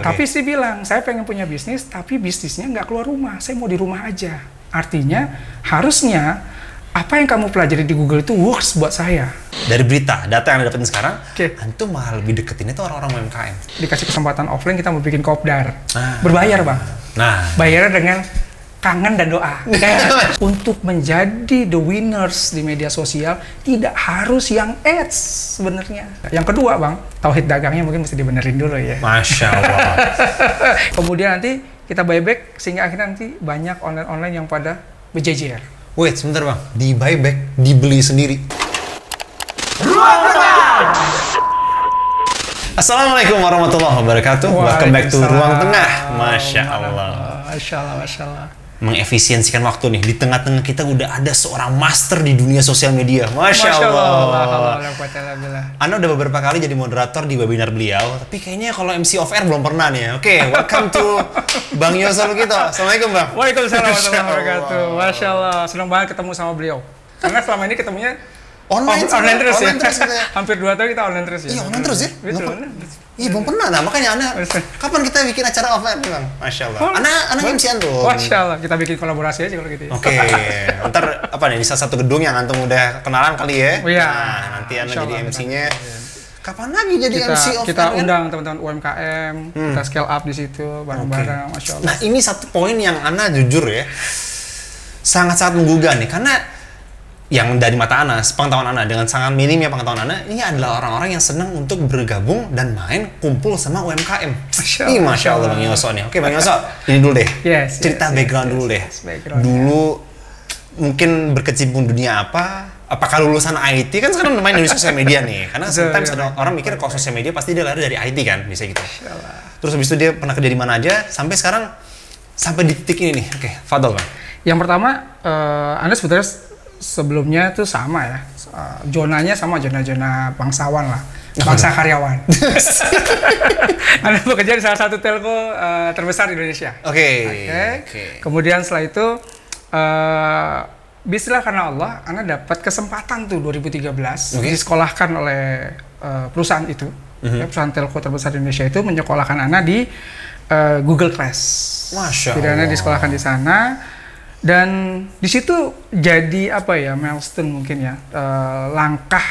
Tapi sih bilang, saya pengen punya bisnis, tapi bisnisnya nggak keluar rumah. Saya mau di rumah aja. Artinya, harusnya apa yang kamu pelajari di Google itu works buat saya. Dari berita, data yang Anda dapetin sekarang, antum malah lebih deketin itu orang-orang UMKM. Dikasih kesempatan offline, kita mau bikin kopdar. Berbayar, Bang. Bayarnya dengan kangen dan doa. Untuk menjadi the winners di media sosial, tidak harus yang ads sebenarnya. Yang kedua, Bang, tauhid dagangnya mungkin mesti dibenerin dulu ya. Masya Allah. Kemudian nanti kita buyback, sehingga akhirnya nanti banyak online-online yang pada berjejer. Wait, sebentar Bang. Di buyback, dibeli sendiri. Assalamualaikum warahmatullahi wabarakatuh. Welcome back to Ruang Tengah. Masya Allah. Masya Allah, Masya Allah. Mengefisiensikan waktu nih. Di tengah-tengah kita udah ada seorang master di dunia sosial media. Masya Allah. Anda udah beberapa kali jadi moderator di webinar beliau, tapi kayaknya kalau MC off air belum pernah nih. Oke, welcome to Bang Yosol kita. Assalamualaikum Bang. Waalaikumsalam warahmatullahi wabarakatuh. Masya Allah, senang banget ketemu sama beliau. Karena selama ini ketemunya online terus ya. Hampir 2 tahun kita online terus ya. Iya, online terus ya. Betul. Iya, belum pernah. Nah, makanya Anda kapan kita bikin acara offline, Bang? Masya Allah. Anak MC-an tuh. Masya Allah, kita bikin kolaborasi aja kalau gitu. Oke. Ntar apa nih, di salah satu gedung yang antum udah kenalan kali ya? Iya. Nah, nanti Anda jadi MC-nya. Kapan lagi jadi MC offline? Kita undang teman-teman UMKM, kita scale up di situ bareng-bareng. Masya Allah. Nah, ini satu poin yang Anda jujur ya, sangat-sangat menggugah nih, karena yang dari mata Ana, pengetahuan Ana, dengan sangat minimnya pengetahuan Ana, ini adalah orang-orang yang senang untuk bergabung dan main kumpul sama UMKM. Masya Allah Bang Yoso nih. Oke Bang Yoso, ini dulu deh. Cerita background dulu deh. Dulu mungkin berkecimpung dunia apa? Apakah lulusan IT? Kan sekarang main di sosial media nih. Karena sometimes ada orang mikir kalau sosial media pasti dia lari dari IT kan, bisa gitu. Terus habis itu dia pernah kerja di mana aja, sampai sekarang, sampai di titik ini nih. Oke, Fadol Bang. Yang pertama, Anda sebetulnya sebelumnya itu sama ya, zonanya sama zona bangsawan lah, bangsa karyawan. Anda bekerja di salah satu telco terbesar di Indonesia. Oke. Kemudian setelah itu, bismillah karena Allah, Anda dapat kesempatan tuh 2013 disekolahkan oleh perusahaan itu, perusahaan telco terbesar di Indonesia itu menyekolahkan Anda di Google Class. Masya Allah. Jadi Anda disekolahkan di sana. Dan di situ jadi apa ya, milestone mungkin ya, langkah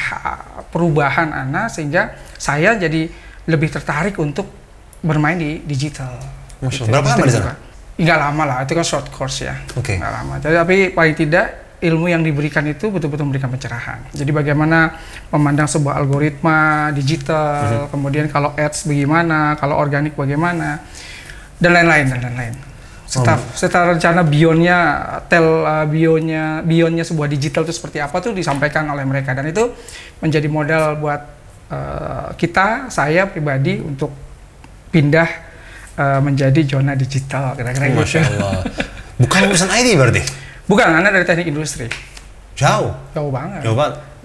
perubahan Ana, sehingga saya jadi lebih tertarik untuk bermain di digital. Masya Allah. Berapa lama di sana? Nggak lama lah, itu kan short course ya. Nggak lama. Tapi paling tidak ilmu yang diberikan itu betul-betul memberikan pencerahan. Jadi bagaimana memandang sebuah algoritma digital, kemudian kalau ads bagaimana, kalau organik bagaimana, dan lain-lain. Setelah rencana beyondnya sebuah digital itu seperti apa tuh disampaikan oleh mereka, dan itu menjadi modal buat saya pribadi untuk pindah menjadi zona digital kira-kira gitu. Masya Allah. Bukan urusan IT berarti? Bukan, Anda dari teknik industri. Jauh banget.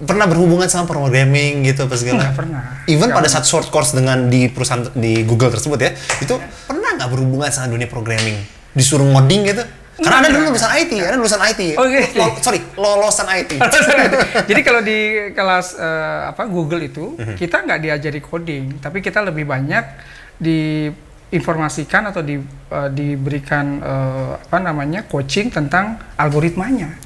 Pernah berhubungan sama programming gitu apa segala? Nggak pernah. Even pada saat short course dengan di perusahaan di Google tersebut ya, itu pernah nggak berhubungan sama dunia programming? Disuruh ngoding gitu? Karena Anda dulu lulusan IT, lolosan IT. Jadi kalau di kelas Google itu, kita nggak diajari coding, tapi kita lebih banyak diinformasikan atau diberikan coaching tentang algoritmanya.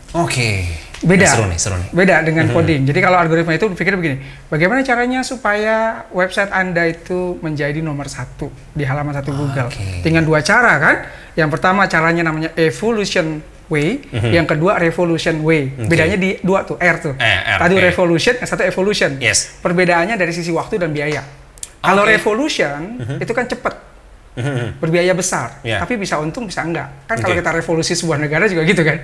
Beda. Seru nih. Beda dengan coding. Jadi kalau algoritma itu berpikir begini, bagaimana caranya supaya website Anda itu menjadi nomor 1 di halaman 1 Google? Dengan 2 cara kan? Yang pertama caranya namanya evolution way, yang kedua revolution way. Bedanya di 2 tuh, R tuh. Tadi revolution, yang satu evolution. Perbedaannya dari sisi waktu dan biaya. Kalau revolution itu kan cepat, berbiaya besar, tapi bisa untung bisa enggak. Kan kalau kita revolusi sebuah negara juga gitu kan.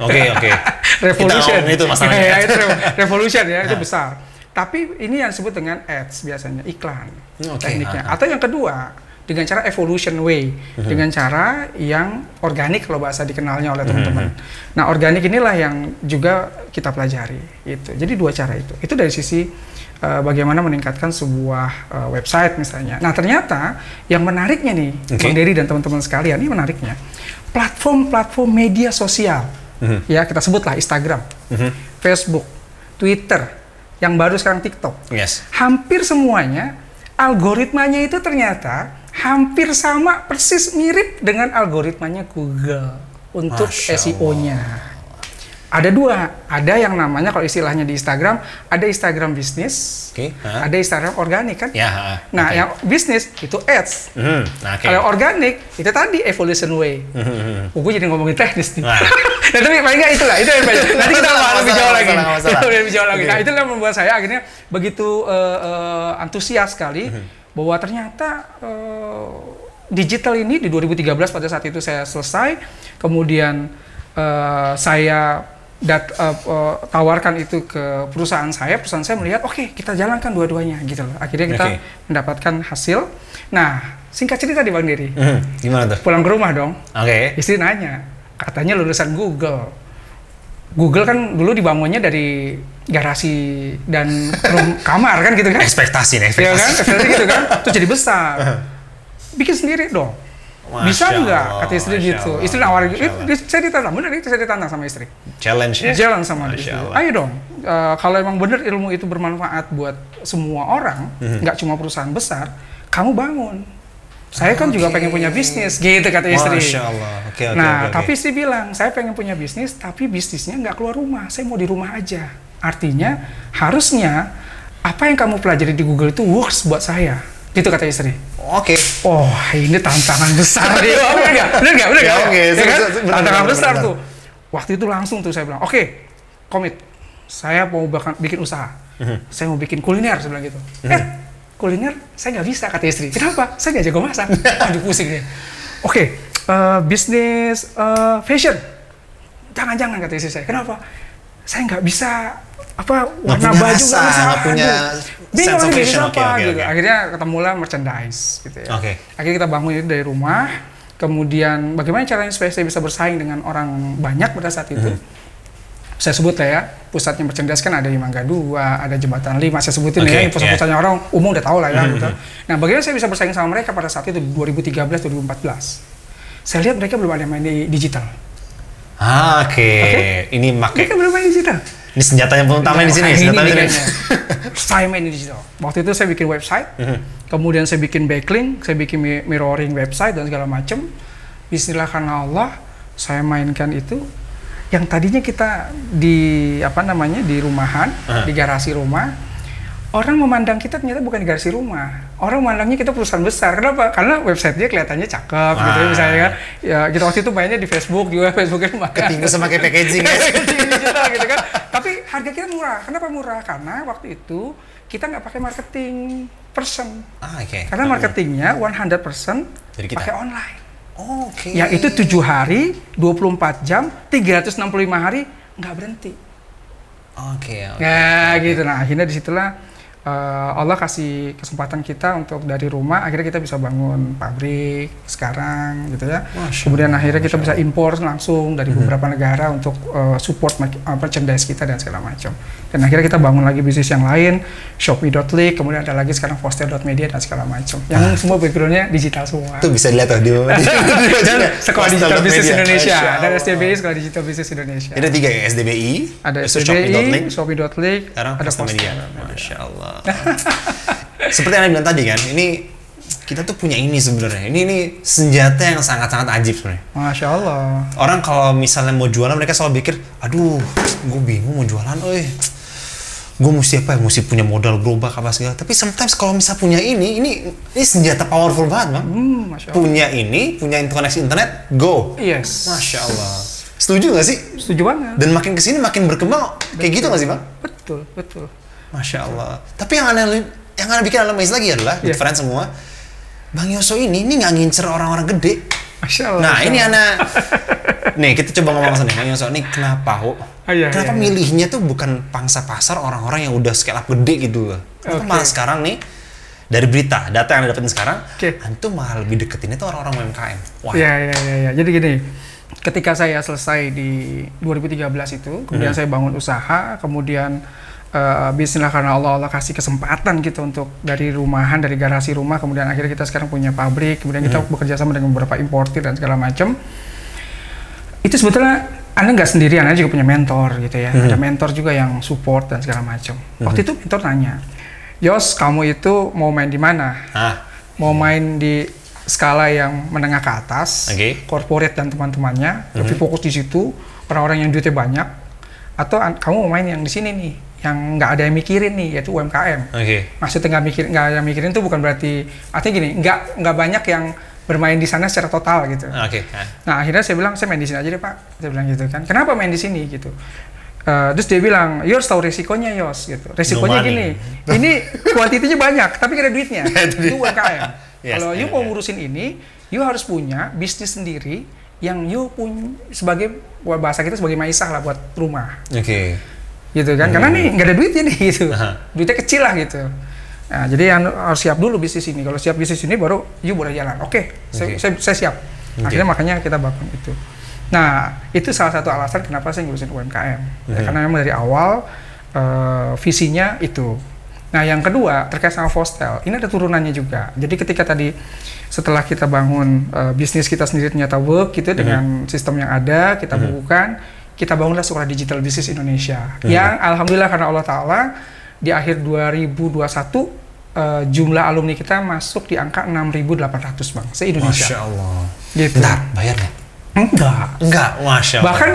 Revolution itu masalahnya. Itu revolution ya, itu besar. Tapi ini yang disebut dengan ads biasanya, iklan tekniknya. Atau yang kedua dengan cara evolution way, dengan cara yang organik kalau bahasa dikenalnya oleh teman-teman. Nah, organik inilah yang juga kita pelajari itu. Jadi 2 cara itu. Itu dari sisi bagaimana meningkatkan sebuah website misalnya. Nah, ternyata yang menariknya nih, Bang Dery dan teman-teman sekalian, ini menariknya platform-platform media sosial. Ya, kita sebutlah Instagram, Facebook, Twitter, yang baru sekarang TikTok. Hampir semuanya algoritmanya itu ternyata hampir sama, persis mirip dengan algoritmanya Google untuk SEO-nya. Ada dua, ada yang namanya kalau istilahnya di Instagram, ada Instagram bisnis, ada Instagram organik kan? Nah, yang bisnis itu ads. Kalau organik itu tadi evolution way. Gue jadi ngomongin teknis nih. Nah, tapi paling nggak itulah, itu yang banyak. Nanti kita bahas lebih jauh lagi. Nah, itu yang membuat saya akhirnya begitu antusias sekali bahwa ternyata digital ini di 2013 pada saat itu saya selesai, kemudian saya tawarkan itu ke perusahaan saya melihat oke, kita jalankan dua-duanya gitu loh. Akhirnya kita mendapatkan hasil. Nah, singkat cerita di Bang Dery. Gimana tuh? Pulang ke rumah dong. Istri nanya, katanya lulusan Google. Google kan dulu dibangunnya dari garasi dan kamar kan gitu kan? Ekspektasi. Ya kan? Ekspektasi gitu kan? Terus jadi besar. Bikin sendiri dong. Bisa nggak? Kata istri gitu. Istri nawarin, saya ditantang, bener itu saya ditantang sama istri. Challenge sama istri. Ayo dong, kalau emang bener ilmu itu bermanfaat buat semua orang, nggak cuma perusahaan besar, kamu bangun. Saya kan juga pengen punya bisnis, gitu kata istri. Masya Allah. Nah, tapi istri bilang, saya pengen punya bisnis, tapi bisnisnya nggak keluar rumah, saya mau di rumah aja. Artinya, harusnya apa yang kamu pelajari di Google itu works buat saya. Gitu kata istri. Oh, ini tantangan besar. Bener nggak? Tantangan besar tuh. Waktu itu langsung tuh saya bilang, oke, komit. Saya mau bikin usaha. Saya mau bikin kuliner, saya bilang gitu. Kuliner saya nggak bisa, kata istri. Kenapa? Saya nggak jago masak. Aduh, pusing deh. Oke, bisnis fashion. Jangan-jangan, kata istri saya. Kenapa? Saya nggak bisa warna baju, nggak punya bingung nih bisnis apa gitu. Akhirnya ketemulah merchandise gitu ya. Akhirnya kita bangun itu dari rumah. Kemudian bagaimana caranya supaya saya bisa bersaing dengan orang banyak pada saat itu? Saya sebut lah ya, pusatnya merchandise kan ada di Mangga 2, ada Jembatan 5, saya sebutin ya, pusat-pusatnya orang umum udah tahu lah ya gitu. Nah, bagaimana saya bisa bersaing sama mereka pada saat itu 2013-2014? Saya lihat mereka belum ada yang main di digital. Ini mereka belum main digital. Ini senjata yang utama di sini. Saya main di digital. Waktu itu saya bikin website, kemudian saya bikin backlink, saya bikin mirroring website dan segala macam. Bismillah karena Allah, saya mainkan itu. Yang tadinya kita di di rumahan, di garasi rumah, orang memandang kita ternyata bukan di garasi rumah. Orang memandangnya kita perusahaan besar. Kenapa? Karena websitenya kelihatannya cakep gitu ya, misalnya kan. Ya, kita waktu itu mainnya di Facebook juga, Facebooknya makan. Ketinggalan sama kayak packaging ya. Digital gitu kan. Tapi harga kita murah. Kenapa murah? Karena waktu itu kita nggak pakai marketing person. Karena marketingnya 100% pakai online. Yang itu 7 hari, 24 jam, 365 hari nggak berhenti. Gitu. Nah, akhirnya disitulah Allah kasih kesempatan kita untuk dari rumah, akhirnya kita bisa bangun pabrik sekarang gitu ya. Kemudian akhirnya kita bisa impor langsung dari beberapa negara untuk support merchandise kita dan segala macam. Dan akhirnya kita bangun lagi bisnis yang lain, Shopee.ly, kemudian ada lagi sekarang Foster.media dan segala macam. Yang semua backgroundnya digital semua. Itu bisa dilihat di dan Sekolah Digital Bisnis Indonesia, dan SDBI Sekolah Digital Bisnis Indonesia. Ada 3 ya, SDBI, ada SDBI, Shopee.ly, ada Foster.media. Masya Allah. Seperti yang Anda bilang tadi kan, ini kita tuh punya ini sebenarnya. Ini senjata yang sangat-sangat ajib sebenarnya. Masya Allah. Orang kalau misalnya mau jualan, mereka selalu pikir, aduh, gue bingung mau jualan, gue mesti apa ya? Mesti punya modal gerobak apa segala. Tapi sometimes kalau misalnya punya ini senjata powerful banget, Bang. Punya ini, punya koneksi internet, go. Yes. Masya Allah. Setuju nggak sih? Setuju banget. Dan makin kesini makin berkembang, kayak gitu nggak sih, Bang? Betul. Masya Allah. Tapi yang aneh bikin amazed lagi adalah, friends semua, Bang Yoso ini nggak ngincer orang-orang gede. Masya Allah. Nah, ini nih kita coba ngomong langsung nih, Bang Yoso, ini kenapa kenapa milihnya tuh bukan pangsa pasar orang-orang yang udah scale up gede gitu loh. Kenapa malah sekarang nih, dari berita, data yang Anda dapetin sekarang, antum malah lebih deketin itu orang-orang UMKM. Wah. Iya. Jadi gini, ketika saya selesai di 2013 itu, kemudian saya bangun usaha, kemudian bismillah karena Allah kasih kesempatan gitu untuk dari rumahan, dari garasi rumah, kemudian akhirnya kita sekarang punya pabrik, kemudian kita bekerja sama dengan beberapa importir dan segala macam. Itu sebetulnya Anda nggak sendirian, Anda juga punya mentor gitu ya. Ada mentor juga yang support dan segala macam. Waktu itu mentor nanya, Yos, kamu itu mau main di mana? Mau main di skala yang menengah ke atas, corporate dan teman-temannya, lebih fokus di situ, orang-orang yang duitnya banyak, atau kamu mau main yang di sini nih, yang nggak ada yang mikirin nih, yaitu UMKM. Maksudnya nggak yang mikirin itu bukan berarti, artinya gini, nggak banyak yang bermain di sana secara total gitu. Nah akhirnya saya bilang, saya main di sini aja deh Pak, saya bilang gitu kan. Kenapa main di sini gitu? Terus dia bilang, Yos tahu resikonya Yos gitu. Resikonya gini, ini kuantitinya banyak, tapi gak ada duitnya. Itu UMKM. Kalau you mau ngurusin ini, you harus punya bisnis sendiri yang you punya sebagai bahasa kita sebagai maisah lah buat rumah. Gitu kan? Karena nih nggak ada duitnya nih gitu. Duitnya kecil lah gitu. Nah, jadi harus siap dulu bisnis ini. Kalau siap bisnis ini baru you boleh jalan. Saya siap. Akhirnya makanya kita bangun itu. Nah, itu salah satu alasan kenapa saya ngurusin UMKM. Ya, karena memang dari awal visinya itu. Nah, yang kedua terkait sama Fostel, ini ada turunannya juga. Jadi ketika tadi setelah kita bangun bisnis kita sendiri ternyata work gitu dengan sistem yang ada, kita bukukan, kita bangunlah Sekolah Digital Business Indonesia. Yang alhamdulillah karena Allah Ta'ala di akhir 2021 jumlah alumni kita masuk di angka 6.800 Bang, se-Indonesia. Masya Allah. Gitu. Bentar, bayarnya? Enggak, Masya Allah. Bahkan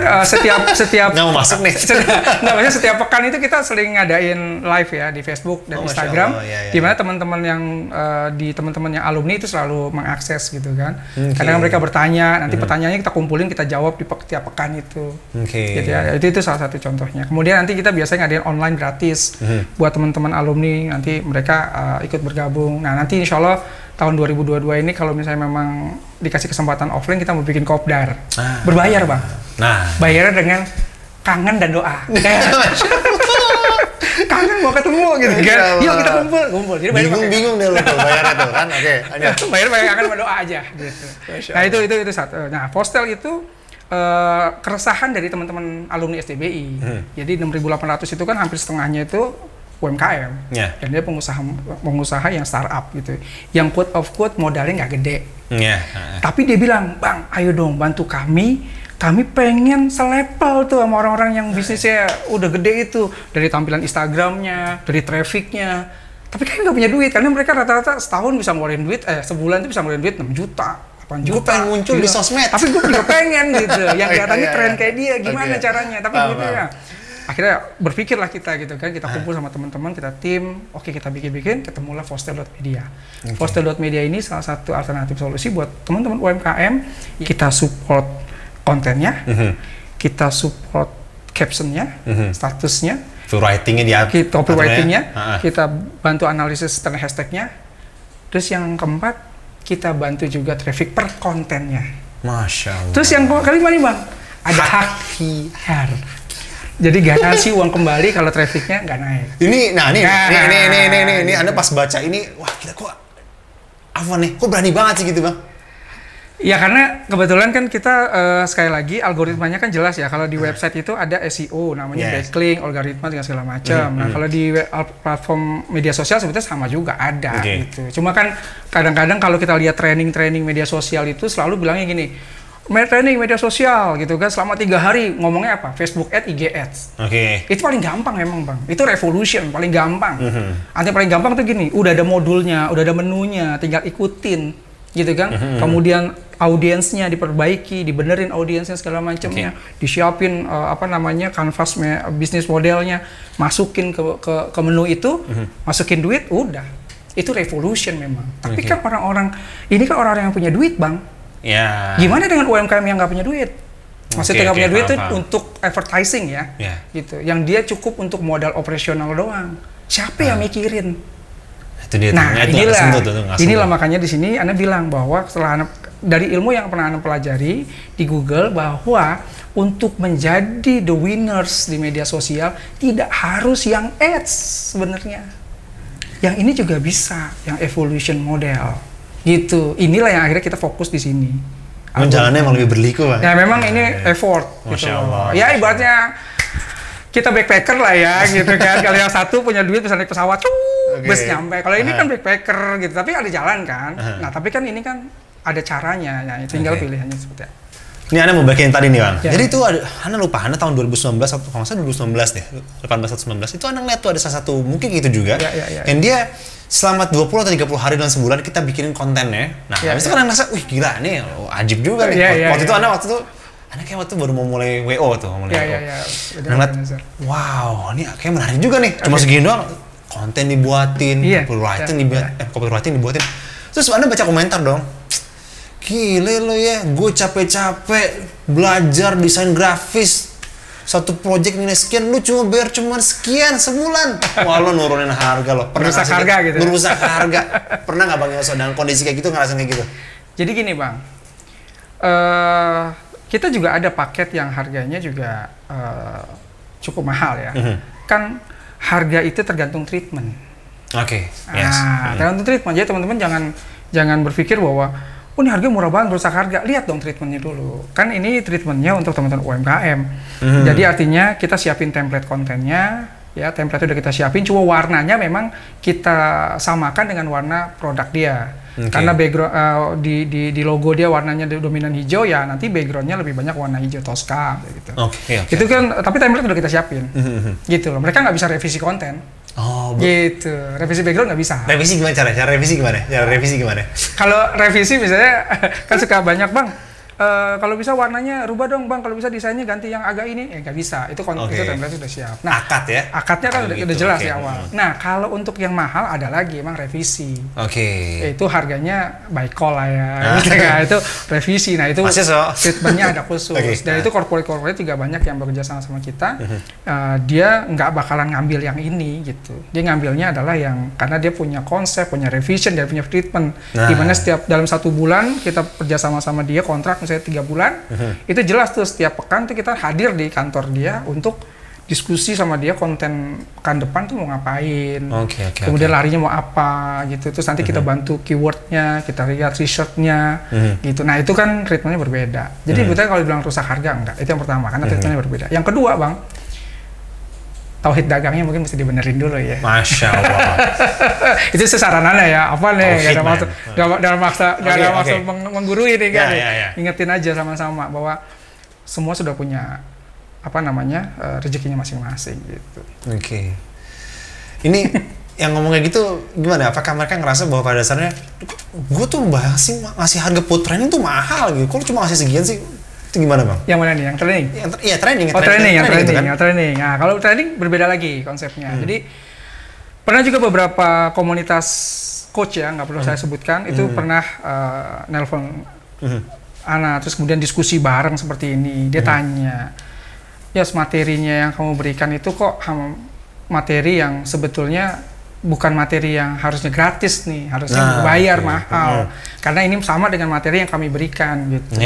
setiap nggak mau masuk nih. Maksudnya setiap pekan itu kita sering ngadain live ya di Facebook dan Instagram, di mana teman-teman yang di teman-teman yang alumni itu selalu mengakses gitu kan. Kadang mereka bertanya, nanti pertanyaannya kita kumpulin, kita jawab di tiap pekan itu. Gitu ya. Itu salah satu contohnya. Kemudian nanti kita biasanya ngadain online gratis buat teman-teman alumni, nanti mereka ikut bergabung. Nah, nanti insya Allah tahun 2022 ini kalau misalnya memang dikasih kesempatan offline, kita mau bikin kopdar. Berbayar Bang. Bayarnya dengan kangen dan doa. Kangen mau ketemu gitu kan. Yuk kita kumpul. Jadi bingung deh lo bayarnya tuh kan. Bayar kangen sama doa aja gitu. Nah, itu satu. Nah, Fostel itu keresahan dari teman-teman alumni SDBI. Jadi 6.800 itu kan hampir setengahnya itu UMKM, dan dia pengusaha yang startup gitu, yang quote of quote modalnya nggak gede, tapi dia bilang, Bang, ayo dong bantu kami pengen selepel tuh sama orang-orang yang bisnisnya udah gede itu, dari tampilan Instagramnya, dari trafficnya, tapi kan nggak punya duit, karena mereka rata-rata setahun bisa ngeluarin duit, sebulan tuh bisa ngeluarin duit 6 juta. 8 juta. Gue pengen muncul di sosmed, tapi gue juga pengen gitu, yang kelihatannya keren kayak dia, gimana caranya, tapi duitnya akhirnya berpikirlah kita gitu kan, kita kumpul sama teman-teman, kita tim, oke kita bikin, ketemulah Fostel.media. Fostel.media ini salah satu alternatif solusi buat teman-teman UMKM. Kita support kontennya, kita support captionnya, statusnya, copywritingnya, kita bantu analisis dan hashtagnya. Terus yang keempat, kita bantu juga traffic per kontennya. Masya Allah. Terus yang kelima nih Bang, ada hak PR. Jadi gak kasih uang kembali kalau trafficnya nggak naik. Ini Anda pas baca ini, wah kita kok apa nih? Kok berani banget sih gitu Bang? Ya karena kebetulan kan kita sekali lagi algoritmanya kan jelas ya. Kalau di website itu ada SEO, namanya backlink, algoritma dengan segala macam. Nah kalau di platform media sosial sebetulnya sama juga ada gitu. Cuma kan kadang-kadang kalau kita lihat training media sosial itu selalu bilangnya gini, training media sosial gitu kan selama 3 hari ngomongnya apa? Facebook Ads, IG Ads. Itu paling gampang emang Bang. Itu revolution paling gampang. Artinya paling gampang tuh gini, udah ada modulnya, udah ada menunya, tinggal ikutin gitu kan. Kemudian audiensnya diperbaiki, dibenerin audiensnya segala macamnya, disiapin canvas bisnis modelnya, masukin ke menu itu, masukin duit, udah. Itu revolution memang. Tapi kan orang-orang ini kan orang-orang yang punya duit Bang. Gimana dengan UMKM yang nggak punya duit? Maksudnya nggak punya duit itu untuk advertising ya, gitu. Yang dia cukup untuk modal operasional doang. Siapa yang mikirin? Itu dia. Nah inilah makanya di sini Anda bilang bahwa setelah dari ilmu yang pernah Anda pelajari di Google bahwa untuk menjadi the winners di media sosial tidak harus yang ads sebenarnya. Yang ini juga bisa, yang evolution model. Gitu. Inilah yang akhirnya kita fokus di sini. Jalannya emang lebih berliku Bang. Ya memang ini effort gitu. Ya ibaratnya kita backpacker lah ya gitu kan. Kalau yang satu punya duit bisa naik pesawat, bus nyampe. Kalau ini kan backpacker gitu, tapi ada jalan kan. Nah tapi kan ini kan ada caranya, ya tinggal pilihannya seperti apa. Ini Anda mau bagian tadi nih Bang. Jadi itu Anda lupa, Anda tahun 2019 atau kalau nggak salah 2019 deh, 18 atau 19 itu Anda ngeliat tuh ada salah satu mungkin itu juga, yang dia selama 20 atau 30 hari dalam sebulan kita bikinin kontennya. Nah, habis itu kan ngerasa, wih gila nih, ajib juga nih. Waktu itu Ana kayak waktu baru mau mulai WO tuh, ngeliat, wow, ini kayak menarik juga nih. Cuma segini doang, konten dibuatin, copywriting dibuatin. Terus Ana baca komentar dong, gile lo ya, gue capek-capek belajar desain grafis, satu project nilai sekian, lu cuma bayar sekian sebulan. Wah, lo nurunin harga lo. Merusak harga gitu. Merusak harga. Pernah nggak Bang Yoso dengan kondisi kayak gitu, ngerasain kayak gitu? Jadi gini Bang, kita juga ada paket yang harganya juga cukup mahal ya. Kan harga itu tergantung treatment. Oke. Yes. Tergantung treatment. Jadi teman-teman jangan berpikir bahwa oh ini harga murah banget, merusak harga. Lihat dong treatmentnya dulu. Kan ini treatmentnya untuk teman-teman UMKM. Jadi artinya kita siapin template kontennya, ya template udah kita siapin. Cuma warnanya memang kita samakan dengan warna produk dia. Karena background di logo dia warnanya dominan hijau, ya nanti backgroundnya lebih banyak warna hijau Tosca gitu. Itu kan, tapi template udah kita siapin. Gitu loh. Mereka nggak bisa revisi konten. Gitu. Revisi background nggak bisa. Revisi gimana cara? Cara revisi gimana? Kalau revisi misalnya kan suka banyak Bang. Kalau bisa warnanya rubah dong Bang, kalau bisa desainnya ganti yang agak ini, nggak bisa. Itu template sudah siap. Nah, akadnya kan udah jelas di awal. Nah, kalau untuk yang mahal ada lagi emang revisi. Itu harganya by call lah ya. Itu revisi. Nah, itu treatmentnya ada khusus. Dan itu corporate juga banyak yang bekerja sama kita. Dia nggak bakalan ngambil yang ini gitu. Dia ngambilnya adalah yang karena dia punya konsep, punya revision, dan punya treatment. Dimana setiap dalam 1 bulan kita kerja sama dia kontrak misalnya 3 bulan, itu jelas tuh setiap pekan tuh kita hadir di kantor dia untuk diskusi sama dia konten pekan depan tuh mau ngapain, kemudian larinya mau apa gitu, terus nanti kita bantu keywordnya, kita lihat researchnya, gitu. Nah itu kan treatmentnya berbeda. Jadi sebetulnya kalau dibilang rusak harga enggak, itu yang pertama karena treatmentnya berbeda. Yang kedua Bang, tauhid dagangnya mungkin mesti dibenerin dulu ya. Masya Allah. Itu sesaranannya ya, apa nih? Gak ada maksud menggurui nih kan. Ingetin aja sama-sama bahwa semua sudah punya rezekinya masing-masing gitu. Ini yang ngomong kayak gitu gimana? Apakah mereka ngerasa bahwa pada dasarnya gue tuh ngasih harga food training tuh mahal gitu? Kok cuma ngasih segian sih? Itu gimana Bang? Yang mana nih? Yang training? Training. Nah, kalau training berbeda lagi konsepnya. Jadi pernah juga beberapa komunitas coach ya, nggak perlu saya sebutkan, itu pernah nelpon Ana, terus kemudian diskusi bareng seperti ini. Dia tanya, materinya yang kamu berikan itu kok materi yang sebetulnya bukan materi yang harusnya gratis nih, harusnya bayar mahal. Karena ini sama dengan materi yang kami berikan gitu.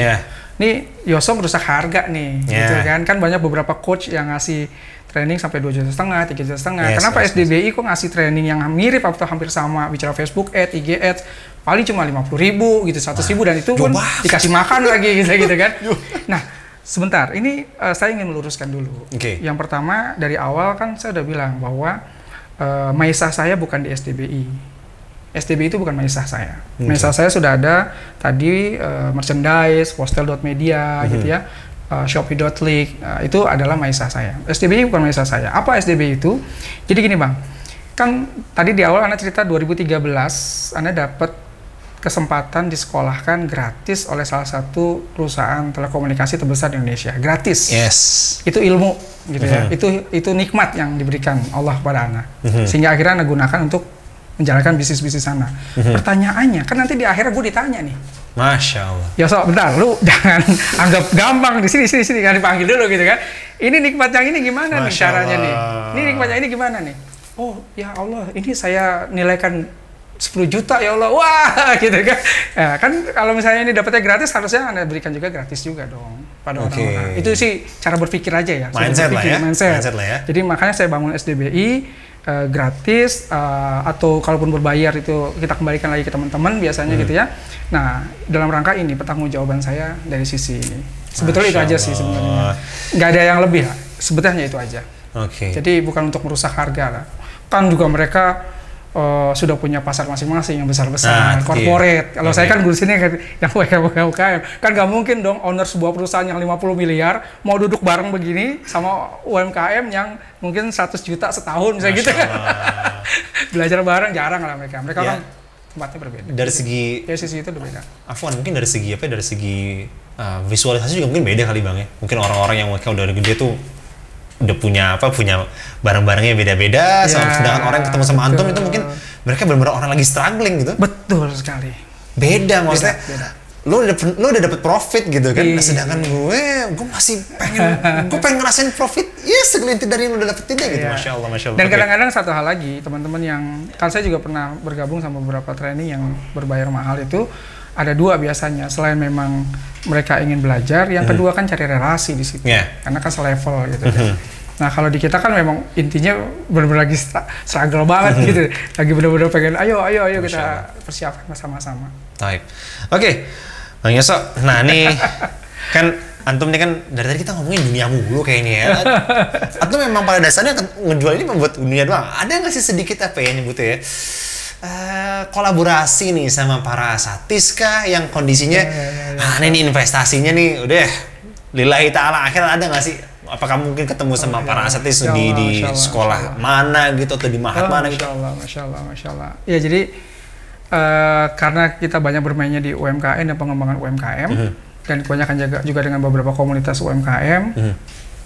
Nih Yoso merusak harga nih, gitu kan? Kan banyak beberapa coach yang ngasih training sampai 2,5 juta, 3,5 juta. Kenapa SDBI kok ngasih training yang mirip atau hampir sama, bicara Facebook Ads, IG Ads, paling cuma 50.000 gitu, 100.000 dan itu pun dikasih makan lagi gitu kan? Nah, sebentar, ini saya ingin meluruskan dulu. Yang pertama dari awal kan saya udah bilang bahwa maisah saya bukan di SDBI. SDBI itu bukan maisah saya. Maisah saya sudah ada tadi merchandise, postel.media gitu ya, shopee.lik, itu adalah maisah saya. SDBI bukan maisah saya. Apa SDBI itu? Jadi gini Bang, kan tadi di awal Anda cerita 2013 Anda dapat kesempatan disekolahkan gratis oleh salah satu perusahaan telekomunikasi terbesar di Indonesia. Gratis. Itu ilmu gitu ya. Itu nikmat yang diberikan Allah kepada Anda. Sehingga akhirnya Anda gunakan untuk menjalankan bisnis-bisnis sana. Pertanyaannya, kan nanti di akhirnya gue ditanya nih. Masya Allah. Ya bentar, lu jangan anggap gampang di sini kan dipanggil dulu gitu kan. Ini nikmat yang ini gimana nih caranya nih? Ini nikmat yang ini gimana nih? Oh ya Allah, ini saya nilaikan 10 juta ya Allah, wah gitu kan. Kan kalau misalnya ini dapatnya gratis, harusnya Anda berikan juga gratis juga dong pada orang-orang. Itu sih cara berpikir aja ya. Mindset lah ya. Jadi makanya saya bangun SDBI gratis, atau kalaupun berbayar itu kita kembalikan lagi ke teman-teman biasanya gitu ya. Nah, dalam rangka ini pertanggungjawaban saya dari sisi ini. Sebetulnya itu aja sih sebenarnya. Nggak ada yang lebih lah. Sebetulnya itu aja. Jadi bukan untuk merusak harga lah. Kan juga mereka sudah punya pasar masing-masing yang besar-besar, corporate. Kalau saya kan ngurusinnya yang UMKM. Kan nggak mungkin dong owner sebuah perusahaan yang 50 miliar mau duduk bareng begini sama UMKM yang mungkin 100 juta setahun misalnya gitu. Belajar bareng jarang lah mereka. Mereka kan tempatnya berbeda. Dari segi sisi itu berbeda. Afwan, mungkin dari segi apa? Dari segi visualisasi juga mungkin beda kali Bang ya. Mungkin orang-orang yang mereka udah gede tuh udah punya barang-barangnya beda-beda, sedangkan orang yang ketemu sama Antum itu mungkin mereka benar-benar orang lagi struggling gitu. Betul sekali. Beda maksudnya. Lo udah dapet profit gitu kan, sedangkan gue masih pengen ngerasain profit segelintir dari yang lo udah dapetin gitu. Masya Allah. Dan kadang-kadang satu hal lagi, teman-teman yang kan saya juga pernah bergabung sama beberapa training yang berbayar mahal itu ada dua biasanya. Selain memang mereka ingin belajar, yang kedua kan cari relasi di situ, karena kan selevel gitu. Nah kalau di kita kan memang intinya benar-benar lagi struggle banget gitu, lagi benar-benar pengen ayo kita persiapkan sama-sama. Baik, oke, Bang Yoso. Nah ini kan Antum ini kan dari tadi kita ngomongin dunia mulu kayaknya ya. Antum memang pada dasarnya ngejual ini membuat dunia doang. Ada nggak sih sedikit apa ya nyebutnya ya? Kolaborasi nih sama para asatis kah yang kondisinya ini investasinya nih udah lillahi ta'ala akhir ada nggak sih? Apakah mungkin ketemu sama para asatis di sekolah mana gitu atau di mahat mana gitu? Masya Allah. Ya jadi karena kita banyak bermainnya di UMKM dan pengembangan UMKM dan kebanyakan juga dengan beberapa komunitas UMKM,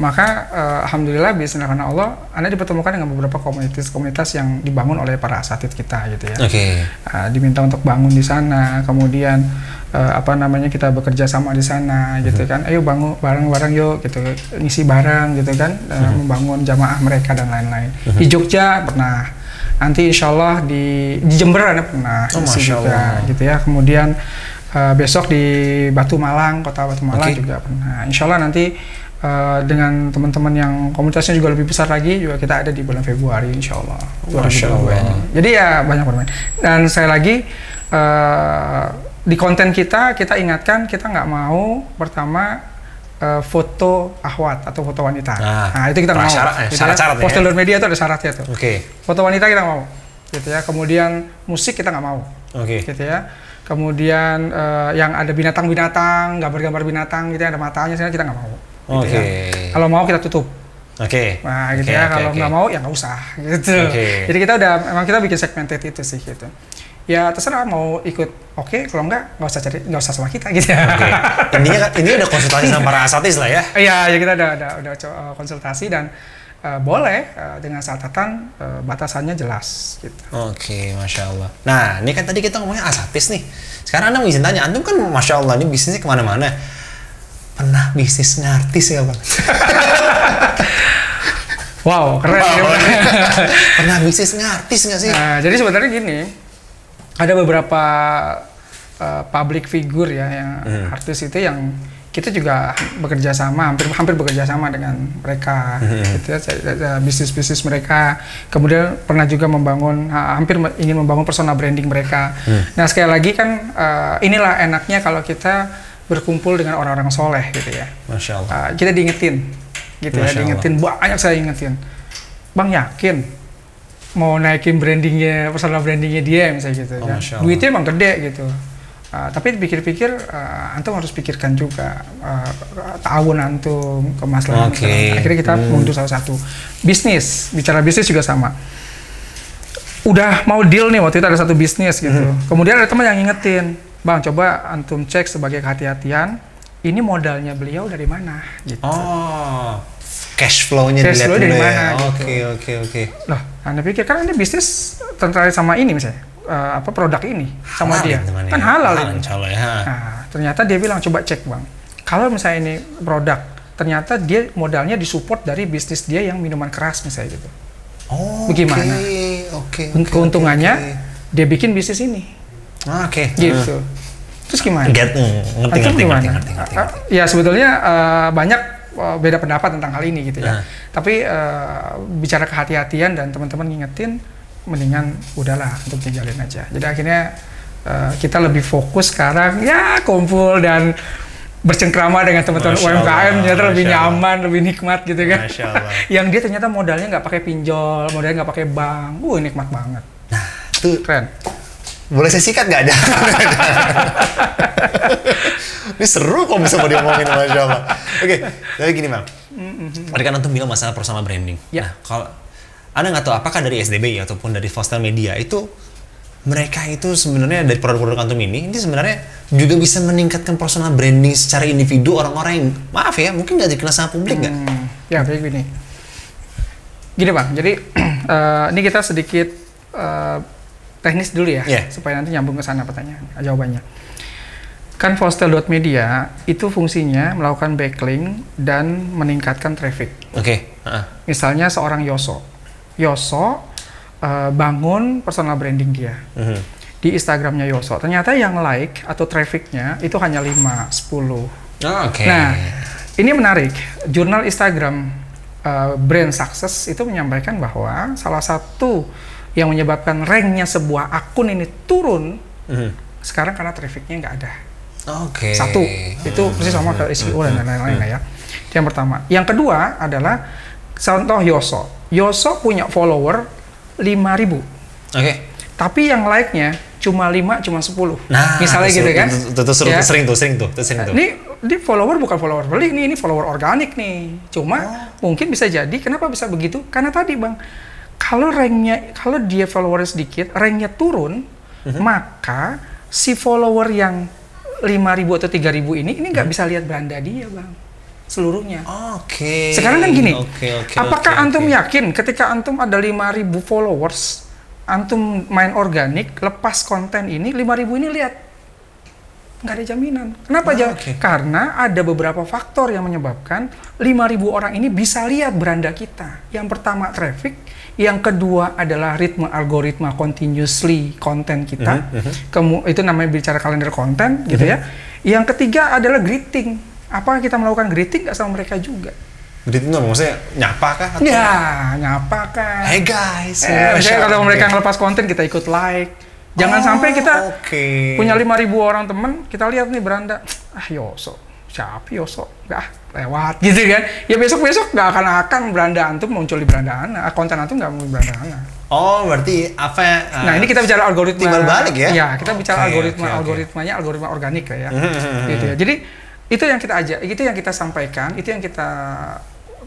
maka alhamdulillah bismillah Allah, Anda dipertemukan dengan beberapa komunitas yang dibangun oleh para asatid kita gitu ya. Diminta untuk bangun di sana, kemudian kita bekerja sama di sana gitu kan. Ayo bangun bareng-bareng yuk gitu, ngisi bareng gitu kan, membangun jamaah mereka dan lain-lain. Di Jogja pernah, nanti insya Allah di Jember Anda pernah ngisi juga gitu ya. Kemudian besok di Batu Malang, kota Batu Malang juga pernah. Insya Allah nanti dengan teman-teman yang komunitasnya juga lebih besar lagi juga kita ada di bulan Februari insya Allah 2022. Jadi ya banyak bermain. Dan saya lagi di konten kita ingatkan kita nggak mau pertama foto akhwat atau foto wanita. Nah itu kita nggak mau. Syarat-syarat post dalam media itu ada syaratnya tuh. Foto wanita kita nggak mau. Gitu ya. Kemudian musik kita nggak mau. Gitu ya. Kemudian yang ada binatang-binatang, gambar-gambar binatang gitu ada matanya, kita nggak mau. Gitu ya. Kalau mau kita tutup. Nah gitu ya. Kalau nggak mau ya nggak usah. Gitu. Jadi kita memang kita bikin segmented itu sih gitu. Ya terserah mau ikut kalau nggak usah sama kita gitu ya. Intinya ini udah konsultasi sama para asatis lah ya. Iya ya kita udah konsultasi dan boleh dengan catatan batasannya jelas gitu. Masya Allah. Nah ini kan tadi kita ngomongnya asatis nih. Sekarang Anda mau izin tanya, Antum kan Masya Allah ini bisnisnya kemana-mana. Pernah bisnis ngartis ya Bang? Wow keren. Pernah bisnis ngartis nggak sih? Nah, jadi sebenarnya gini, ada beberapa public figure ya yang artis itu yang kita juga bekerja sama, hampir bekerja sama dengan mereka, gitu ya, bisnis mereka. Kemudian pernah juga hampir ingin membangun personal branding mereka. Nah sekali lagi kan inilah enaknya kalau kita berkumpul dengan orang-orang soleh gitu ya. Masya Allah. Kita diingetin, gitu ya, diingetin banyak saya ingetin. Bang yakin mau naikin brandingnya, personal brandingnya dia misalnya gitu kan. Duitnya emang gede gitu. Tapi dipikir-pikir, antum harus pikirkan juga tahun antum, kemaslahan. Akhirnya kita mundur satu-satu. Bicara bisnis juga sama. Udah mau deal nih, waktu itu ada satu bisnis gitu. Kemudian ada teman yang ngingetin, Bang coba antum cek sebagai kehati-hatian, ini modalnya beliau dari mana gitu. Cash flow-nya dilihat dari mana gitu. Oke. Loh, Anda pikir kan ini bisnis terkait sama ini misalnya, produk ini sama halal dia. Kan halal ini. Ya. Nah, ternyata dia bilang coba cek Bang. Kalau misalnya ini produk, ternyata dia modalnya disupport dari bisnis dia yang minuman keras misalnya gitu. Bagaimana? Keuntungannya dia bikin bisnis ini. Gitu. Terus gimana? Ngerti. Ya sebetulnya banyak beda pendapat tentang hal ini gitu ya. Tapi bicara kehati-hatian dan teman-teman ngingetin, mendingan udahlah untuk dijalin aja. Jadi akhirnya kita lebih fokus sekarang ya kumpul dan bercengkrama dengan teman-teman UMKM, ternyata lebih nyaman, lebih nikmat gitu kan. Yang dia ternyata modalnya nggak pakai pinjol, modalnya nggak pakai bank, nikmat banget. Nah Itu keren. Boleh saya sikat nggak ada? Ini seru kok bisa mau diomongin sama siapa. Oke, tapi gini Bang. Tadi kan antum bilang masalah personal branding. Ya. Nah, kalau Anda nggak tahu apakah dari SDBI ataupun dari Fostel Media itu mereka itu sebenarnya dari produk-produk antum ini sebenarnya juga bisa meningkatkan personal branding secara individu orang-orang yang maaf ya mungkin nggak dikenal sama publik nggak? Ya kayak gini Bang. Jadi ini kita sedikit teknis dulu ya, supaya nanti nyambung ke sana jawabannya. Kan Fostel.media itu fungsinya melakukan backlink dan meningkatkan traffic. Oke. Misalnya seorang Yoso bangun personal branding dia di Instagramnya Yoso. Ternyata yang like atau trafficnya itu hanya 5-10. Nah, ini menarik. Jurnal Instagram Brand Success itu menyampaikan bahwa salah satu yang menyebabkan ranknya sebuah akun ini turun sekarang karena trafficnya nggak ada. Satu, itu persis sama ke SEO dan lain-lain ya. Itu yang pertama. Yang kedua adalah contoh Yoso punya follower 5.000. Tapi yang like-nya cuma 5, cuma 10. Nah, misalnya gitu kan. Itu sering tuh. Ini follower bukan follower beli nih, ini follower organik nih. Cuma mungkin bisa jadi kenapa bisa begitu? Karena tadi Bang, kalau dia follower sedikit, ranknya turun, maka si follower yang 5.000 atau 3.000 ini nggak bisa lihat beranda dia Bang, seluruhnya. Sekarang kan gini, apakah antum yakin ketika antum ada 5.000 followers, antum main organik, lepas konten ini, 5.000 ini lihat? Nggak ada jaminan. Kenapa aja? Karena ada beberapa faktor yang menyebabkan 5.000 orang ini bisa lihat beranda kita. Yang pertama traffic, yang kedua adalah ritme algoritma continuously konten kita. Itu namanya bicara kalender konten gitu ya. Yang ketiga adalah greeting. Apa kita melakukan greeting nggak sama mereka juga? Greeting itu maksudnya nyapa kah? Ya, nyapa kah. Hey guys. Misalnya kalau mereka ngelepas konten kita ikut like. Jangan sampai kita punya 5.000 orang temen, kita lihat nih beranda, Yoso, siapa Yoso? Lewat gitu kan. Ya besok-besok nggak akan beranda antum muncul di beranda Ana. Konten antum nggak muncul di beranda Ana. Berarti apa? Nah, ini kita bicara algoritma. Timbal balik ya? Ya, kita bicara algoritmanya algoritma organik ya. Gitu ya. Jadi itu yang kita itu yang kita sampaikan, itu yang kita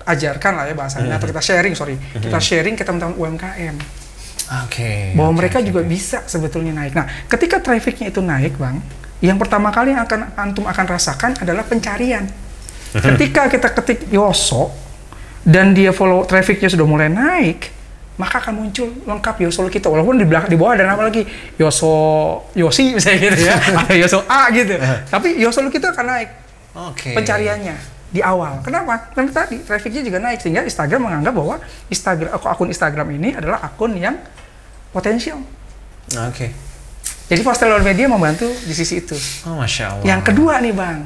ajarkan lah ya bahasanya, atau kita sharing, kita sharing ke teman-teman UMKM. Bahwa mereka juga bisa sebetulnya naik. Nah, ketika trafficnya itu naik, Bang, yang pertama kali yang antum akan rasakan adalah pencarian. Ketika kita ketik Yoso dan dia follow trafficnya sudah mulai naik, maka akan muncul lengkap Yoso kita. Walaupun di bawah ada nama lagi Yosi misalnya gitu ya, atau Yoso A gitu. Tapi Yoso kita akan naik pencariannya di awal. Kenapa? Karena tadi trafficnya juga naik sehingga Instagram menganggap bahwa akun Instagram ini adalah akun yang potensial. Jadi Fostel.media membantu di sisi itu. Masya Allah. Yang kedua nih Bang,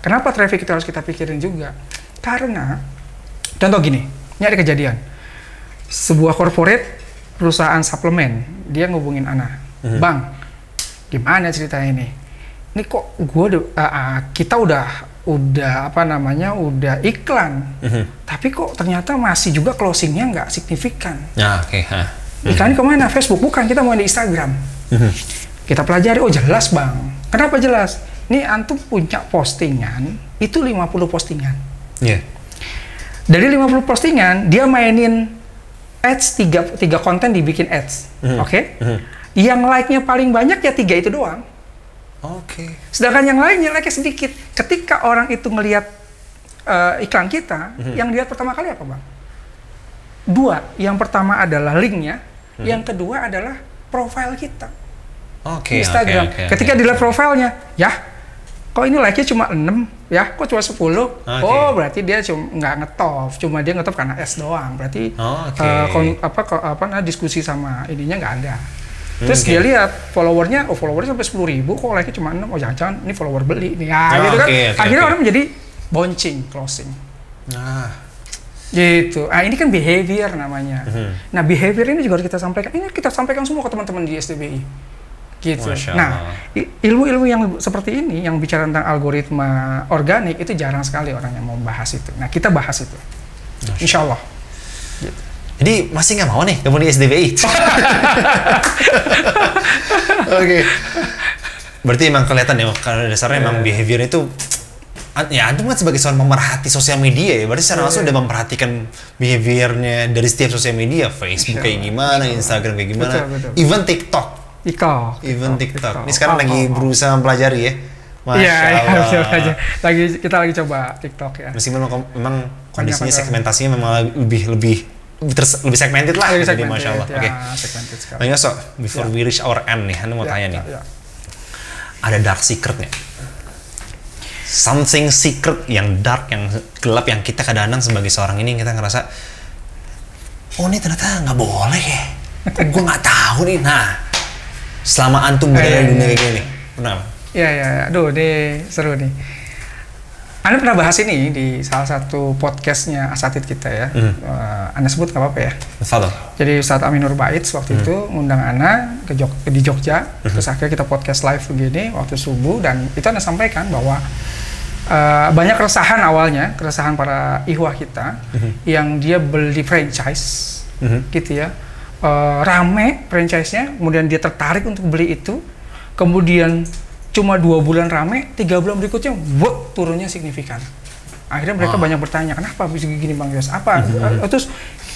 kenapa traffic itu harus kita pikirin juga? Karena, contoh gini, ini ada kejadian. Sebuah corporate perusahaan suplemen, dia ngubungin Ana, Bang, gimana ceritanya ini? Ini kok kita udah iklan, tapi kok ternyata masih juga closingnya nggak signifikan. Iklan kemana? Facebook? Bukan, kita mau di Instagram. Kita pelajari, jelas Bang. Kenapa jelas? Ini antum punya postingan, itu 50 postingan. Dari 50 postingan, dia mainin ads, 3 konten dibikin ads. Yang like-nya paling banyak ya 3 itu doang. Sedangkan yang lainnya like-nya sedikit. Ketika orang itu ngelihat iklan kita, yang lihat pertama kali apa Bang? 2. Yang pertama adalah link-nya, yang kedua adalah profile kita. Instagram. Ketika dilihat profilnya, ya, kok ini like-nya cuma 6, ya, kok cuma 10? Berarti dia cuma nggak ngetop, cuma dia ngetop karena S doang. Berarti diskusi sama ininya nggak ada. Terus dia lihat followernya sampai 10.000, kok like-nya cuma 6, jangan-jangan ini follower beli nih. Gitu kan. Akhirnya orang menjadi closing. Gitu. Ini kan behavior namanya. Nah, behavior ini juga harus kita sampaikan. Ini kita sampaikan semua ke teman-teman di SDBI. Gitu. Nah, ilmu-ilmu yang seperti ini, yang bicara tentang algoritma organik, itu jarang sekali orang yang mau bahas itu. Nah, kita bahas itu. Insya Allah. Gitu. Jadi masih nggak mau nih gabung di SDBI? Oke. Berarti emang kelihatan ya, karena dasarnya emang behavior itu, ya Antum kan sebagai seorang pemerhati sosial media ya, berarti secara langsung udah memperhatikan behaviornya dari setiap sosial media, Facebook kayak gimana, Instagram kayak gimana, even TikTok. Even TikTok. Ini sekarang lagi berusaha mempelajari ya. Masya Allah. Kita lagi coba TikTok ya. Meskipun memang kondisinya segmentasinya memang lebih segmented lah. Jadi Masya Allah. Oke. Tanya before we reach our end nih, Anda mau tanya nih. Ada dark secret nggak? Something secret yang dark, yang gelap, yang kita kadang-kadang sebagai seorang ini kita ngerasa, oh ini ternyata nggak boleh ya. Gue nggak tahu nih. Nah, selama Antum berada di dunia kayak gini, pernah? Iya. Aduh, ini seru nih. Anda pernah bahas ini di salah satu podcastnya Asatid kita ya. Anda sebut nggak apa-apa ya? Betul. Jadi Ustadz Aminur Baits waktu itu ngundang Ana di Jogja. Terus akhirnya kita podcast live begini waktu subuh, dan itu Anda sampaikan bahwa banyak keresahan awalnya, keresahan para ihwah kita yang dia beli franchise gitu ya. Rame franchise-nya, kemudian dia tertarik untuk beli itu, kemudian cuma 2 bulan rame, 3 bulan berikutnya turunnya signifikan. Akhirnya mereka banyak bertanya, kenapa bisa gini Bang Yos? Apa? Terus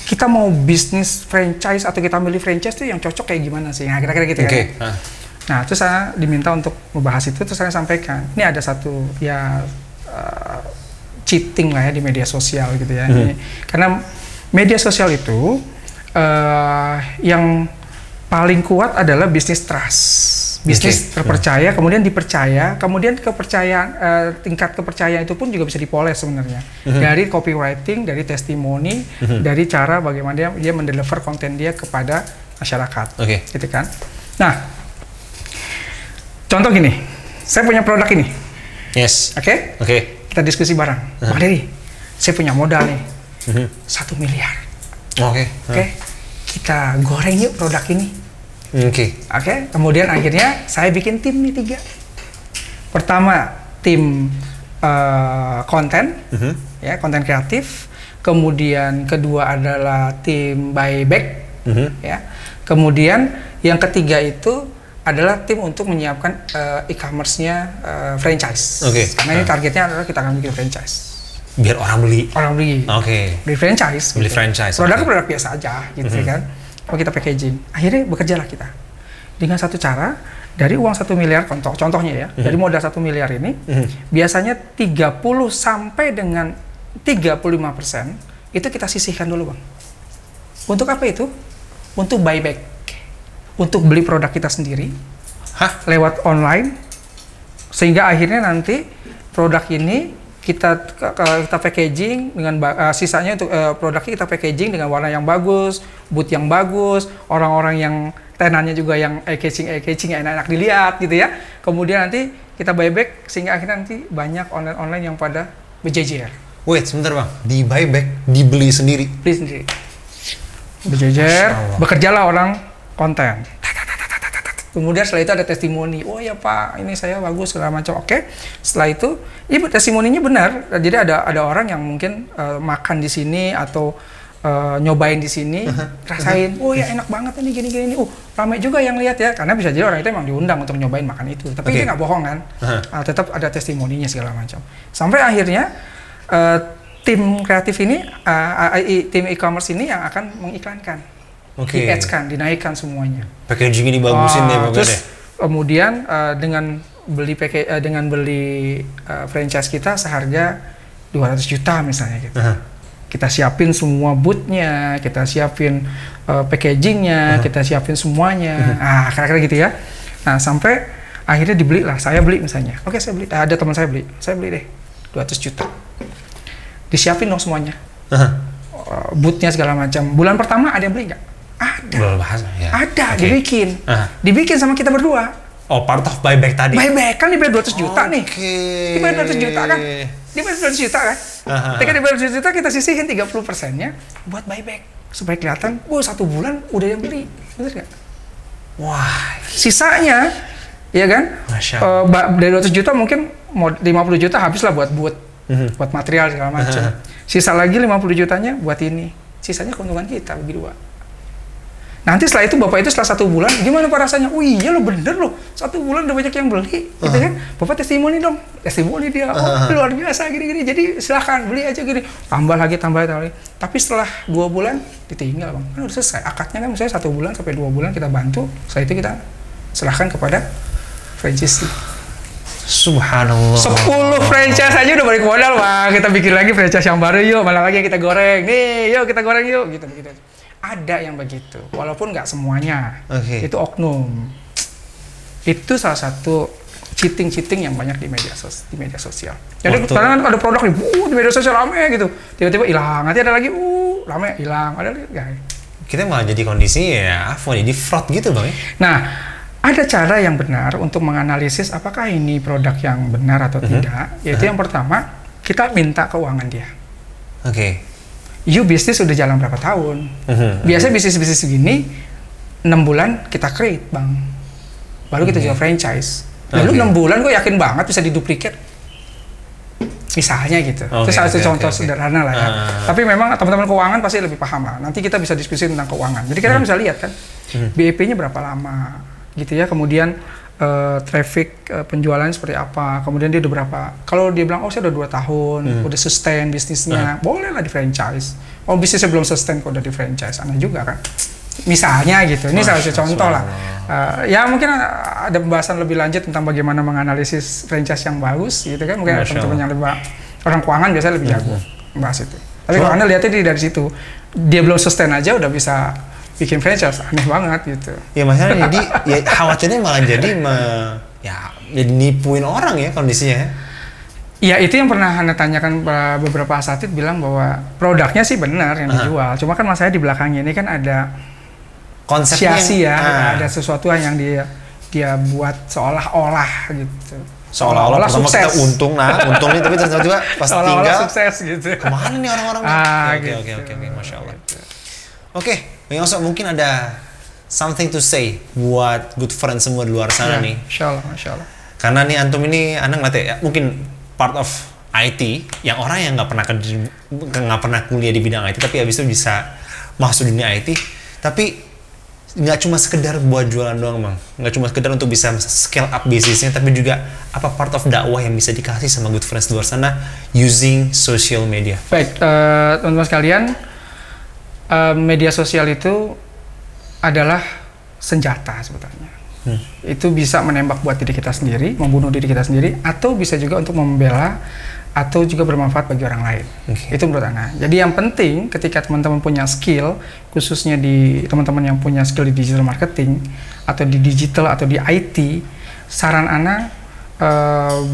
kita mau bisnis franchise atau kita milih franchise itu yang cocok kayak gimana sih? Nah, kira-kira gitu kan. Nah, terus saya diminta untuk membahas itu, terus saya sampaikan, ini ada satu ya cheating lah ya di media sosial gitu ya. Karena media sosial itu yang paling kuat adalah bisnis trust. Bisnis terpercaya, kemudian dipercaya, kemudian kepercayaan, tingkat kepercayaan itu pun juga bisa dipoles sebenarnya. Dari copywriting, dari testimoni, dari cara bagaimana dia mendeliver konten dia kepada masyarakat. Gitu kan. Nah, contoh gini, saya punya produk ini. Oke? Kita diskusi bareng. Pak Dery, saya punya modal nih, 1 miliar. Kita goreng yuk produk ini. Kemudian akhirnya saya bikin tim nih 3. Pertama tim konten, ya konten kreatif. Kemudian kedua adalah tim buyback, ya. Kemudian yang ketiga itu adalah tim untuk menyiapkan e-commerce-nya franchise. Karena ini targetnya adalah kita akan bikin franchise. Biar orang beli. Beli franchise. Beli franchise. Produknya produk biasa aja, gitu kan. Kalau kita packaging, akhirnya bekerjalah kita dengan satu cara. Dari uang 1 miliar, contohnya ya, dari modal 1 miliar ini, biasanya 30 sampai dengan 35% itu kita sisihkan dulu Bang. Untuk apa itu? Untuk buyback, untuk beli produk kita sendiri lewat online, sehingga akhirnya nanti produk ini kita packaging dengan sisanya untuk produknya kita packaging dengan warna yang bagus, boot yang bagus, orang-orang yang tenannya juga yang eye-catching enak-enak dilihat gitu ya. Kemudian nanti kita buyback sehingga akhirnya nanti banyak online yang pada berjejer. Wait, sebentar Bang. Di buyback, dibeli sendiri? Beli sendiri. Berjejer, bekerjalah orang konten. Kemudian setelah itu ada testimoni, oh ya Pak, ini saya bagus segala macam. Setelah itu, ibu testimoninya benar. Jadi ada orang yang mungkin makan di sini atau nyobain di sini, rasain, oh ya enak banget nih gini-gini. Ramai juga yang lihat ya, karena bisa jadi orang itu emang diundang untuk nyobain makan itu. Tapi dia nggak bohong kan, tetap ada testimoninya segala macam. Sampai akhirnya tim kreatif ini, tim e-commerce ini yang akan mengiklankan. Di-ads-kan, dinaikkan semuanya. Packaging ini bagusin deh, terus kemudian dengan beli franchise kita seharga 200 juta misalnya gitu. Kita siapin semua bootnya, kita siapin packagingnya, kita siapin semuanya. Kira-kira gitu ya. Nah, sampai akhirnya dibeli lah, saya beli misalnya. Saya beli, ada teman saya beli deh 200 juta. Disiapin dong semuanya. Bootnya segala macam. Bulan pertama ada yang beli nggak? Ada, dibikin sama kita berdua. Part of buyback tadi? Buyback, kan dibayar 200 juta nih. Dibayar 200 juta kan? Dibayar 200 juta kan? Ketika dibayar 200 juta, kita sisihin 30%-nya buat buyback. Supaya kelihatan, 1 bulan udah yang beli. Bener nggak? Wah. Sisanya, ya kan? Dari 200 juta mungkin 50 juta habislah buat material segala macam. Sisa lagi 50 jutanya buat ini. sisanya keuntungan kita bagi 2. Nanti setelah itu Bapak itu setelah 1 bulan, gimana Pak rasanya? Oh iya lo bener loh, 1 bulan udah banyak yang beli, gitu kan? Bapak testimoni dong, testimoni dia, oh luar biasa gini-gini. Jadi silahkan beli aja gini, tambah lagi. Tapi setelah 2 bulan ditinggal bang, kan udah selesai. Akadnya kan misalnya 1 bulan sampai 2 bulan kita bantu, setelah itu kita serahkan kepada franchise. Subhanallah. 10 franchise aja udah balik modal bang, kita bikin lagi franchise yang baru yuk, malah lagi yang kita goreng, nih yuk kita goreng yuk, gitu. Ada yang begitu, walaupun nggak semuanya. Itu oknum. Itu salah satu cheating yang banyak di media sosial. Jadi kadang ada produk nih, di media sosial rame gitu, tiba-tiba hilang, nanti ada lagi, rame hilang, ada lagi. Kita malah jadi kondisi ya, jadi fraud gitu bang. Nah, ada cara yang benar untuk menganalisis apakah ini produk yang benar atau tidak. Yaitu yang pertama, kita minta keuangan dia. You bisnis udah jalan berapa tahun? Biasa bisnis segini 6 bulan kita create bang, baru kita jual franchise. Lalu 6 bulan gue yakin banget bisa diduplikat, misalnya gitu. Itu salah satu contoh sederhana lah ya. Tapi memang teman-teman keuangan pasti lebih paham lah. Nanti kita bisa diskusi tentang keuangan. Jadi kita kan bisa lihat kan, BEP-nya berapa lama, gitu ya. Kemudian traffic penjualannya seperti apa, kemudian dia udah berapa. Kalau dia bilang, saya udah 2 tahun, udah sustain bisnisnya, boleh lah di franchise. Bisnisnya belum sustain kok udah di franchise, aneh juga kan. Misalnya gitu, ini salah satu contoh lah. Ya mungkin ada pembahasan lebih lanjut tentang bagaimana menganalisis franchise yang bagus, gitu kan. Mungkin teman-teman yang lebih, orang keuangan biasanya lebih jago membahas itu. Tapi kalau Anda lihatnya dari situ, dia belum sustain aja udah bisa bikin franchise, aneh banget gitu. Ya maksudnya jadi ya khawatirnya malah jadi jadi nipuin orang ya kondisinya. Ya itu yang pernah Anda tanyakan beberapa asatid bilang bahwa produknya sih benar yang dijual, cuma kan masalahnya di belakangnya ini kan ada konsepnya ada sesuatu yang dia buat seolah-olah gitu. Seolah-olah sukses. Kita untung nih, tapi tiba-tiba pas tinggal sukses gitu. Kemana nih orang-orang? Oke, masya Allah. Oke, Bang Yoso, mungkin ada something to say buat good friends semua di luar sana nih. Masya Allah. Karena nih antum ini, Anda ngeliat ya, mungkin part of IT, yang orang yang nggak pernah kuliah di bidang IT, tapi habis itu bisa masuk dunia IT, tapi nggak cuma sekedar buat jualan doang bang, nggak cuma sekedar untuk bisa scale up bisnisnya, tapi juga apa part of dakwah yang bisa dikasih sama good friends di luar sana using social media. Baik, teman-teman sekalian, media sosial itu adalah senjata sebetulnya. Itu bisa menembak buat diri kita sendiri, membunuh diri kita sendiri, atau bisa juga untuk membela atau juga bermanfaat bagi orang lain. Itu menurut Ana. Jadi yang penting ketika teman-teman punya skill, khususnya di teman-teman yang punya skill di digital marketing atau di digital atau di IT, saran Ana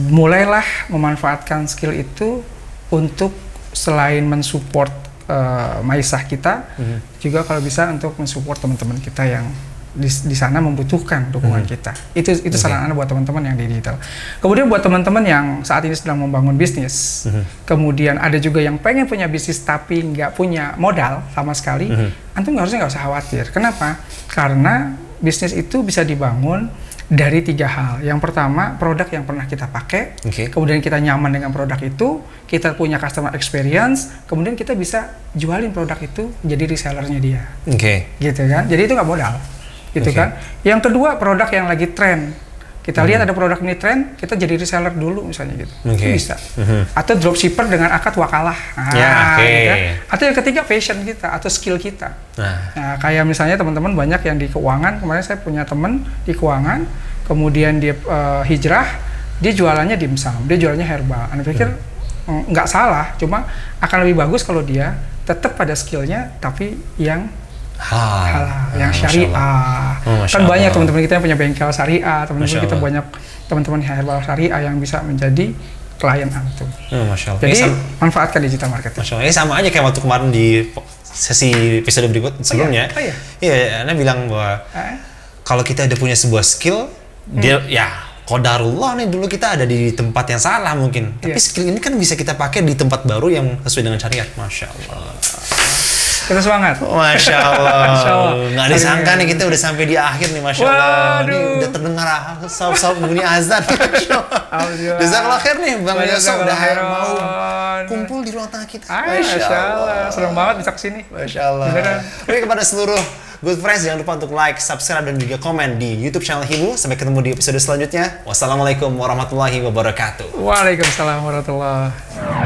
mulailah memanfaatkan skill itu untuk selain mensupport maisah kita, juga kalau bisa untuk mensupport teman-teman kita yang di sana membutuhkan dukungan kita. Itu saran Anda buat teman-teman yang di digital. Kemudian buat teman-teman yang saat ini sedang membangun bisnis, kemudian ada juga yang pengen punya bisnis tapi nggak punya modal sama sekali, antum harusnya nggak usah khawatir. Kenapa? Karena bisnis itu bisa dibangun dari 3 hal. Yang pertama, produk yang pernah kita pakai, kemudian kita nyaman dengan produk itu, kita punya customer experience, kemudian kita bisa jualin produk itu jadi resellernya dia. Gitu kan? Jadi itu nggak modal. Gitu kan. Yang kedua, produk yang lagi tren. Kita lihat ada produk ini tren, kita jadi reseller dulu misalnya gitu. Itu bisa. Atau dropshipper dengan akad wakalah. Gitu kan. Atau yang ketiga, passion kita atau skill kita. Nah, kayak misalnya teman-teman banyak yang di keuangan, kemarin saya punya teman di keuangan, kemudian dia hijrah, dia jualannya dimsum, dia jualannya herbal. Anda pikir nggak salah, cuma akan lebih bagus kalau dia tetap pada skillnya, tapi yang halal, yang syariah. Kan banyak teman-teman kita yang punya bengkel syariah, teman-teman kita banyak teman-teman herbal syariah yang bisa menjadi klien antum. Jadi manfaatkan digital marketing. Masya Allah. Ini sama aja kayak waktu kemarin di sesi episode berikut sebelumnya. Iya, Anda bilang bahwa kalau kita udah punya sebuah skill, dia qadarullah nih, dulu kita ada di tempat yang salah mungkin. Tapi skill ini kan bisa kita pakai di tempat baru yang sesuai dengan syariat. Masya Allah. Kita semangat. Masya Allah. Nggak disangka nih kita udah sampai di akhir nih, Masya Allah. Ini udah terdengar saut-saut bunyi azan. Jazakallah khair nih, Bang Yosef udah mau kumpul di ruang tengah kita. Masya Allah. Senang banget bisa kesini. Masya Allah. Oke, kepada seluruh Good Friends, jangan lupa untuk like, subscribe, dan juga komen di YouTube channel Hibu. Sampai ketemu di episode selanjutnya. Wassalamualaikum warahmatullahi wabarakatuh. Waalaikumsalam warahmatullahi wabarakatuh.